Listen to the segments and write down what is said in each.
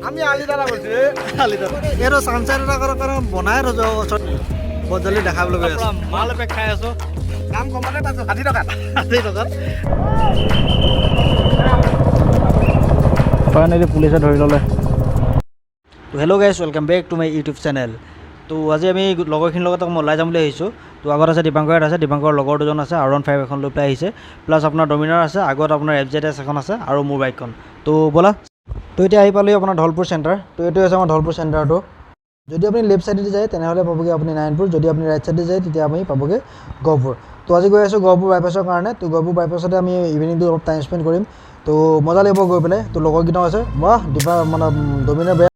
আমি আলি দাৰা কৰিছো এইটো চানচাইড এটা কাৰণে বনাই ৰজ বহুত জলদি দেখাবলৈ গৈ আছো মাল পেক খাই আছো দাম কমালে পাইছো 60 টকা ফাইনেলি পুলিচে ধৰি ল'লে তো hello' guys welcome back to my YouTube channel তো আজি আমি লগৰখিনিৰ লগত মই ওলাই যাম বুলি আহিছোঁ তো আগত আছে দীপাংকৰ আছে দীপাংকৰ লগৰ দুজন আছে R15 এখন লৈ পেলাই আহিছে প্লাছ আপোনাৰ ডমিনাৰ আছে আগত আপোনাৰ FZS এখন আছে আৰু মোৰ বাইকখন তো ব'লা তো এতিয়া আহি পালোঁ আপোনাৰ ধলপুৰ চেণ্টাৰ তো এইটো হৈছে আমাৰ ধলপুৰ চেণ্টাৰটো যদি আপুনি লেফ্ট ছাইডেদি যায় তেনেহ'লে পাবগৈ আপুনি নাৰায়ণপুৰ যদি আপুনি ৰাইট ছাইডেদি যায় তেতিয়া আপুনি পাবগৈ গহপুৰ তো আজি গৈ আছোঁ গহপুৰ বাইপাছৰ কাৰণে তো গহপুৰ বাইপাছতে আমি ইভিনিংটো অলপ টাইম স্পেণ্ড কৰিম তো মজা লাগিব গৈ পেলাই তো লগৰকেইটাও আছে বাহ দীপা মানে ডমিনাৰ বেয়া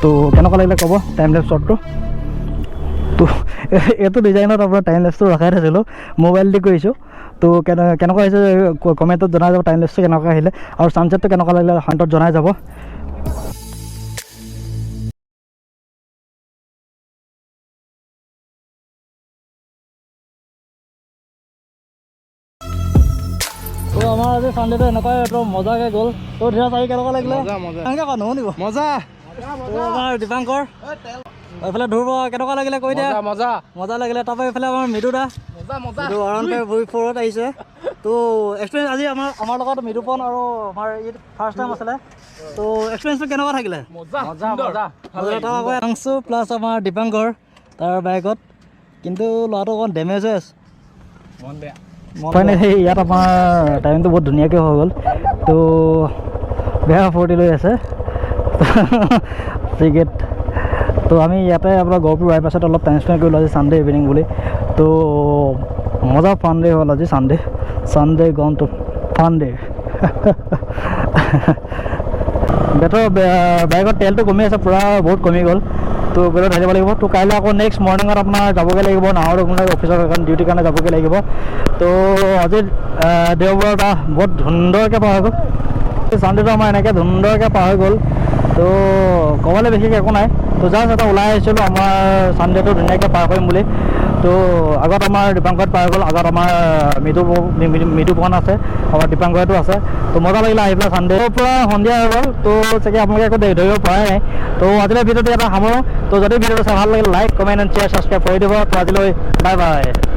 তো কেনেকুৱা লাগিলে ক'ব টাইম লেপছ শ্বটটো। তো এইটো ডিজাইনত আপোনাৰ টাইম লেপছটো ৰখাই থৈছিলোঁ, মোবাইল দি কৰিছোঁ। তো কেনেকুৱা হৈছে কমেণ্টত জনাই যাব, টাইম লেপছটো কেনেকুৱা আহিলে আৰু ছানছেটটো কেনেকুৱা লাগিলে কমেণ্টত জনাই যাব। তো আমাৰ আজি ছানডেটো এনেকুৱাই এইটো মজাকৈ গ'ল। তো ধীৰা চাৰি কেনেকুৱা লাগিলে এনেকৈ কওঁ নহ'ব মজা আমাৰ দীপাংকৰ এইফালে ধ্ৰুৱ কেনেকুৱা লাগিলে কৈ দিয়া। মজা মজা লাগিলে। তাৰপৰা এইফালে আমাৰ মৃদু দা ফ'ৰত আহিছে। তো এক্সপিৰিয়েঞ্চ আজি আমাৰ লগত মৃদুপন আৰু আমাৰ ইয়াত ফাৰ্ষ্ট টাইম আছিলে। তো এক্সপিৰিয়েঞ্চটো কেনেকুৱা থাকিলে? অংশু প্লাছ আমাৰ দীপাংকৰ তাৰ বাইকত, কিন্তু ল'ৰাটো অকণমান ডেমেজ হৈ আছে। ফাইনেলি ইয়াত আমাৰ টাইমটো বহুত ধুনীয়াকৈ হৈ গ'ল। তো বেয়া ফূৰ্তি লৈ আছে চিগেট। তো আমি ইয়াতে আপোনাৰ গহপুৰ বাইপাছত অলপ টাইম স্পেণ্ড কৰিলোঁ আজি ছানডে ইভিনিং বুলি। তো মজা ফান ডে হ'ল আজি Sunday gone to fun day. বেটৰ বাইকত তেলটো কমি আছে, পূৰা বহুত কমি গ'ল। তো বেটত ঢালিব লাগিব। তো কাইলৈ আকৌ নেক্সট মৰ্ণিঙত আপোনাৰ যাবগৈ লাগিব নাহৰ অফিচৰ কাৰণে ডিউটিৰ কাৰণে যাবগৈ লাগিব। তো আজি দেওবাৰ এটা বহুত সুন্দৰকৈ পাৰ হৈ গ'ল। ছানডেটো আমাৰ এনেকৈ সুন্দৰকৈ পাৰ হৈ গ'ল। তো ক'বলৈ বিশেষ একো নাই। তো জাষ্ট এটা ওলাই আহিছিলোঁ আমাৰ ছানডেটো ধুনীয়াকৈ পাৰ কৰিম বুলি। তো আগত আমাৰ দীপাংকৰত পাৰ গ'ল, আগত আমাৰ মৃদুপন আছে, আমাৰ দীপাংকৰতো আছে। তো মজা লাগিলে আহি পেলাই ছানডেৰ পৰা সন্ধিয়া হৈ গ'ল। তো চাগে আপোনালোকে একো ধৰিব পৰাই নাই। তো আজিলৈ ভিডিঅ'টো এটা সামৰোঁ। তো যদি ভিডিঅ'টো চাই ভাল লাগিলে like comment and share subscribe কৰি দিব। তো আজিলৈ বাই বাই।